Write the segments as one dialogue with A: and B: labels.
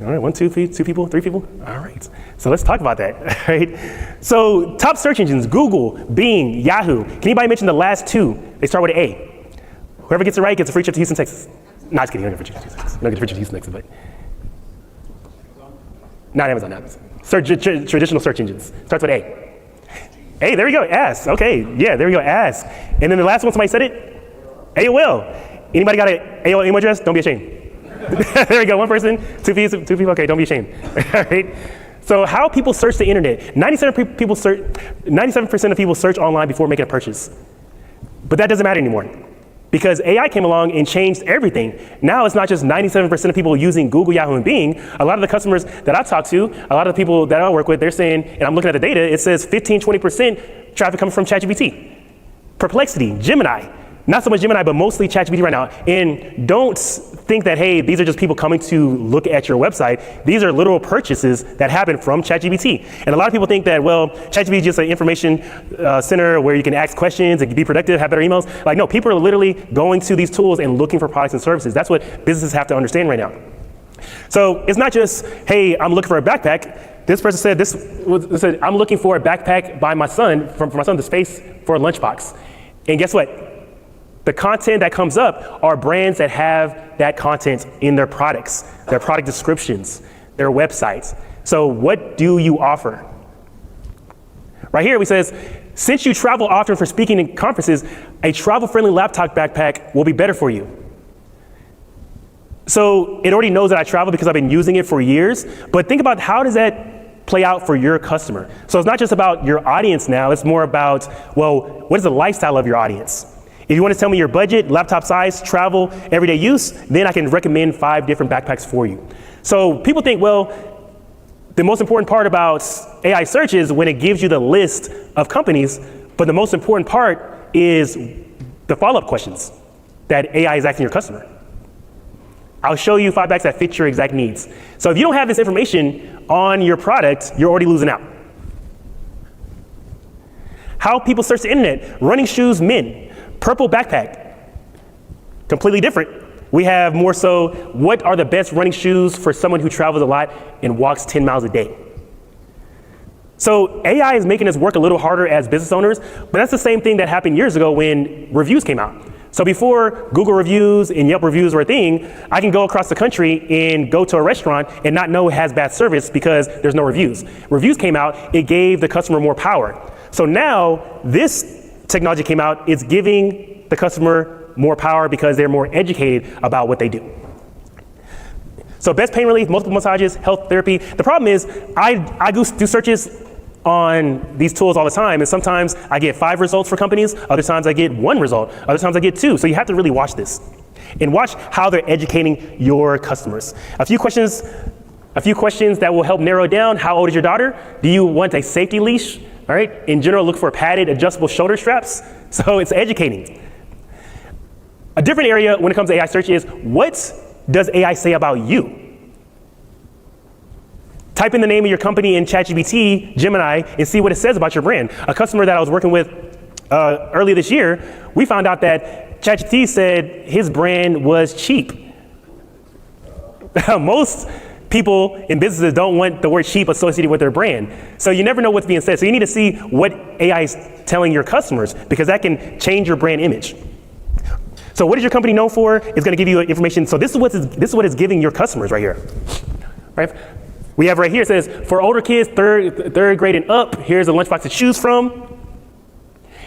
A: All right, one, two people, three people. All right, so let's talk about that, right? So top search engines, Google, Bing, Yahoo. Can anybody mention the last two? They start with an A. Whoever gets it right gets a free trip to Houston, Texas. No, just kidding, you don't get a free trip to Houston, Texas. You don't get a free trip to Houston, Texas, but. Not Amazon, not Amazon. Traditional search engines, starts with A. A, there we go, Ask, okay, yeah, there we go, Ask. And then the last one, somebody said it? AOL. Anybody got an AOL email address? Don't be ashamed. There we go, one person, two people, okay, don't be ashamed. All right. So how people search the internet. 97% of people search online before making a purchase. But that doesn't matter anymore because AI came along and changed everything. Now it's not just 97% of people using Google, Yahoo, and Bing. A lot of the customers that I talk to, a lot of the people that I work with, they're saying, and I'm looking at the data, it says 15-20% traffic comes from ChatGPT, Perplexity, Gemini. Not so much Gemini, but mostly ChatGPT right now. And don't think that, hey, these are just people coming to look at your website. These are literal purchases that happen from ChatGPT. And a lot of people think that, well, ChatGPT is just an information center where you can ask questions and be productive, have better emails. Like, no, people are literally going to these tools and looking for products and services. That's what businesses have to understand right now. So it's not just, hey, I'm looking for a backpack. This person said, I'm looking for a backpack by my son, for my son, the space for a lunchbox. And guess what? The content that comes up are brands that have that content in their products, their product descriptions, their websites. So what do you offer? Right here, it says, since you travel often for speaking in conferences, a travel-friendly laptop backpack will be better for you. So it already knows that I travel because I've been using it for years, but think about how does that play out for your customer? So it's not just about your audience now, it's more about, well, what is the lifestyle of your audience? If you want to tell me your budget, laptop size, travel, everyday use, then I can recommend 5 different backpacks for you. So people think, well, the most important part about AI search is when it gives you the list of companies, but the most important part is the follow-up questions that AI is asking your customer. I'll show you 5 backpacks that fit your exact needs. So if you don't have this information on your product, you're already losing out. How people search the internet, running shoes, men. Purple backpack, completely different. We have more so, what are the best running shoes for someone who travels a lot and walks 10 miles a day? So AI is making us work a little harder as business owners, but that's the same thing that happened years ago when reviews came out. So before Google reviews and Yelp reviews were a thing, I can go across the country and go to a restaurant and not know it has bad service because there's no reviews. Reviews came out, it gave the customer more power. So now this technology came out, it's giving the customer more power because they're more educated about what they do. So best pain relief, multiple massages, health therapy. The problem is I do searches on these tools all the time, and sometimes I get 5 results for companies, other times I get 1 result, other times I get 2. So you have to really watch this and watch how they're educating your customers. A few questions that will help narrow down: how old is your daughter? Do you want a safety leash? All right, in general, look for padded adjustable shoulder straps. So it's educating. A different area when it comes to AI search is, what does AI say about you? Type in the name of your company in ChatGPT, Gemini, and see what it says about your brand. A customer that I was working with earlier this year, we found out that ChatGPT said his brand was cheap. Most people in businesses don't want the word cheap associated with their brand. So you never know what's being said. So you need to see what AI is telling your customers because that can change your brand image. So what is your company known for? It's going to give you information. So this is what it's giving your customers right here. Right? We have right here, it says, for older kids, third grade and up, here's a lunchbox to choose from.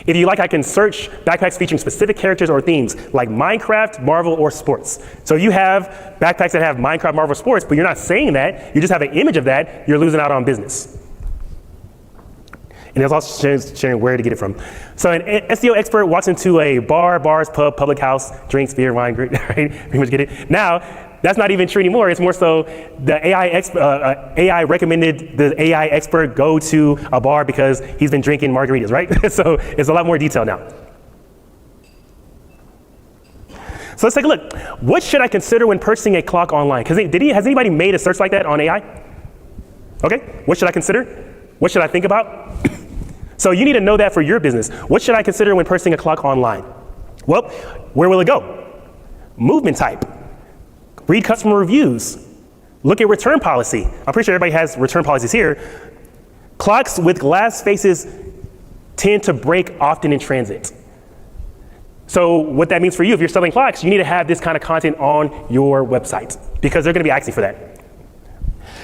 A: If you like, I can search backpacks featuring specific characters or themes like Minecraft, Marvel, or sports. So you have backpacks that have Minecraft, Marvel, sports, but you're not saying that, you just have an image of that, you're losing out on business. And it's also sharing where to get it from. So an SEO expert walks into a bar, bars, pub, public house, drinks, beer, wine, right? Pretty much get it. Now, that's not even true anymore. It's more so the AI recommended the AI expert go to a bar because he's been drinking margaritas, right? So it's a lot more detail now. So let's take a look. What should I consider when purchasing a clock online? Has anybody made a search like that on AI? Okay, what should I consider? What should I think about? So you need to know that for your business. What should I consider when purchasing a clock online? Well, where will it go? Movement type. Read customer reviews. Look at return policy. I'm pretty sure everybody has return policies here. Clocks with glass faces tend to break often in transit. So what that means for you, if you're selling clocks, you need to have this kind of content on your website because they're going to be asking for that.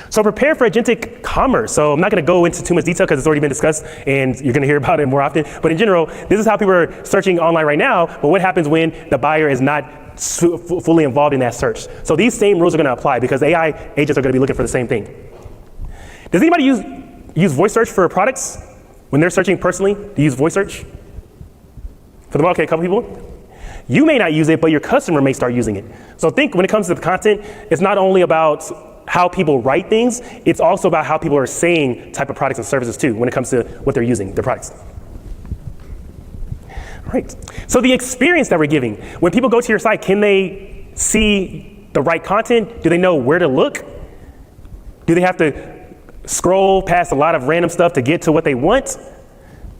A: So prepare for agentic commerce. So I'm not going to go into too much detail because it's already been discussed and you're going to hear about it more often. But in general, this is how people are searching online right now. But what happens when the buyer is not fully involved in that search? So these same rules are going to apply because AI agents are going to be looking for the same thing. Does anybody use voice search for products? When they're searching personally, do you use voice search? For the okay, a couple people? You may not use it, but your customer may start using it. So think when it comes to the content, it's not only about how people write things, it's also about how people are saying type of products and services too when it comes to what they're using, their products. All right, so the experience that we're giving, when people go to your site, can they see the right content? Do they know where to look? Do they have to scroll past a lot of random stuff to get to what they want?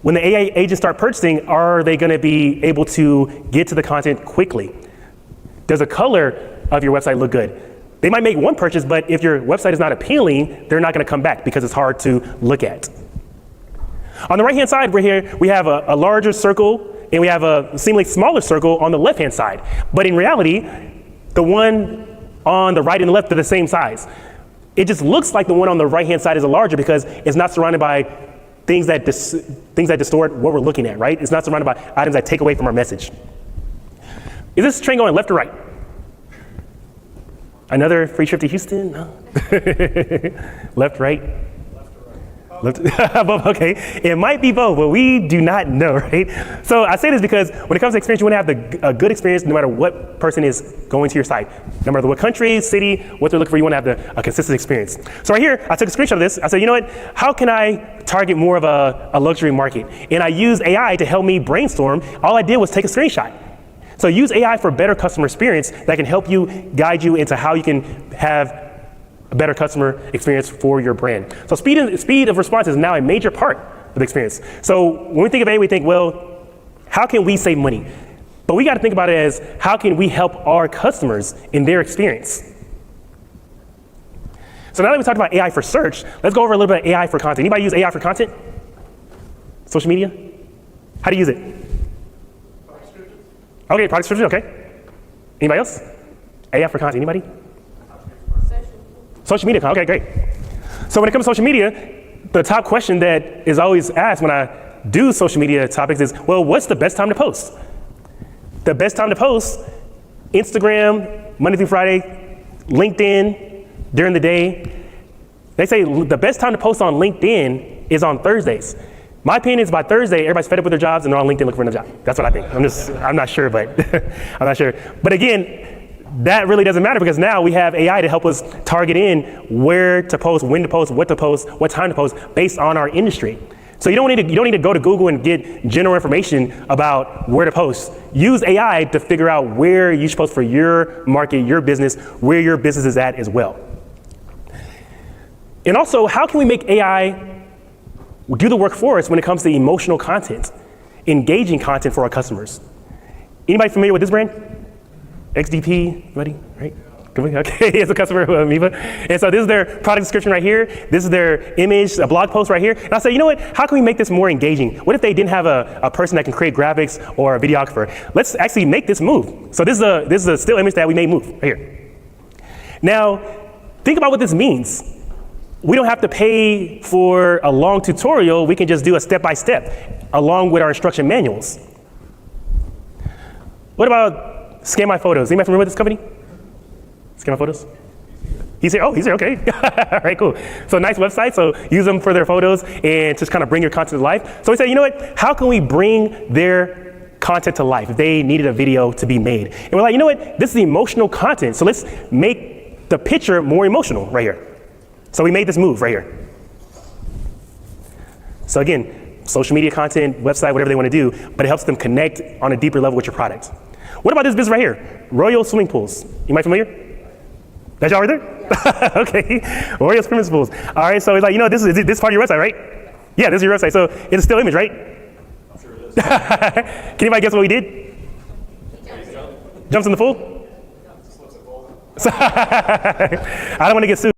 A: When the AI agents start purchasing, are they gonna be able to get to the content quickly? Does the color of your website look good? They might make one purchase, but if your website is not appealing, they're not gonna come back because it's hard to look at. On the right-hand side, we're here, we have a larger circle and we have a seemingly smaller circle on the left-hand side. But in reality, the one on the right and the left are the same size. It just looks like the one on the right-hand side is larger because it's not surrounded by things that distort what we're looking at, right? It's not surrounded by items that take away from our message. Is this train going left or right? Another free trip to Houston? No. Left, right? Left, both, okay. It might be both, but we do not know, right? So I say this because when it comes to experience, you want to have a good experience no matter what person is going to your site. No matter what country, city, what they're looking for, you want to have a consistent experience. So right here, I took a screenshot of this. I said, you know what? How can I target more of a luxury market? And I used AI to help me brainstorm. All I did was take a screenshot. So use AI for better customer experience that can help you guide you into how you can have a better customer experience for your brand. So speed of response is now a major part of the experience. So when we think of AI, we think, well, how can we save money? But we got to think about it as how can we help our customers in their experience? So now that we talked about AI for search, let's go over a little bit of AI for content. Anybody use AI for content? Social media? How do you use it? Okay, product description, okay. Anybody else? AI for content, anybody? Social media, okay, great. So when it comes to social media, the top question that is always asked when I do social media topics is, well, what's the best time to post? The best time to post, Instagram, Monday through Friday, LinkedIn, during the day. They say the best time to post on LinkedIn is on Thursdays. My opinion is by Thursday, everybody's fed up with their jobs and they're on LinkedIn looking for another job. That's what I think. I'm not sure, but I'm not sure. But again, that really doesn't matter because now we have AI to help us target in where to post, when to post, what time to post based on our industry. So you don't need to go to Google and get general information about where to post. Use AI to figure out where you should post for your market, your business, where your business is at as well. And also, how can we make AI do the work for us when it comes to emotional content, engaging content for our customers? Anybody familiar with this brand? XDP, anybody, right? Okay, it's a customer of Amoeba. And so this is their product description right here. This is their image, a blog post right here. And I said, you know what, how can we make this more engaging? What if they didn't have a person that can create graphics or a videographer? Let's actually make this move. So this is a still image that we made move right here. Now, think about what this means. We don't have to pay for a long tutorial. We can just do a step-by-step along with our instruction manuals. What about Scan My Photos? Anybody familiar with this company? Scan My Photos? He's here, okay. All right, cool. So nice website, so use them for their photos and just kind of bring your content to life. So we said, you know what, how can we bring their content to life if they needed a video to be made? And we're like, you know what, this is emotional content, so let's make the picture more emotional right here. So we made this move right here. So again, social media content, website, whatever they want to do, but it helps them connect on a deeper level with your product. What about this business right here? Royal Swimming Pools. You might familiar? That's y'all right there? Yeah. Okay, Royal Swimming Pools. All right, so it's like, you know, this is part of your website, right? Yeah, this is your website, so it's a still image, right? I'm sure it is. Can anybody guess what we did? Jumps in the pool? I don't want to get sued.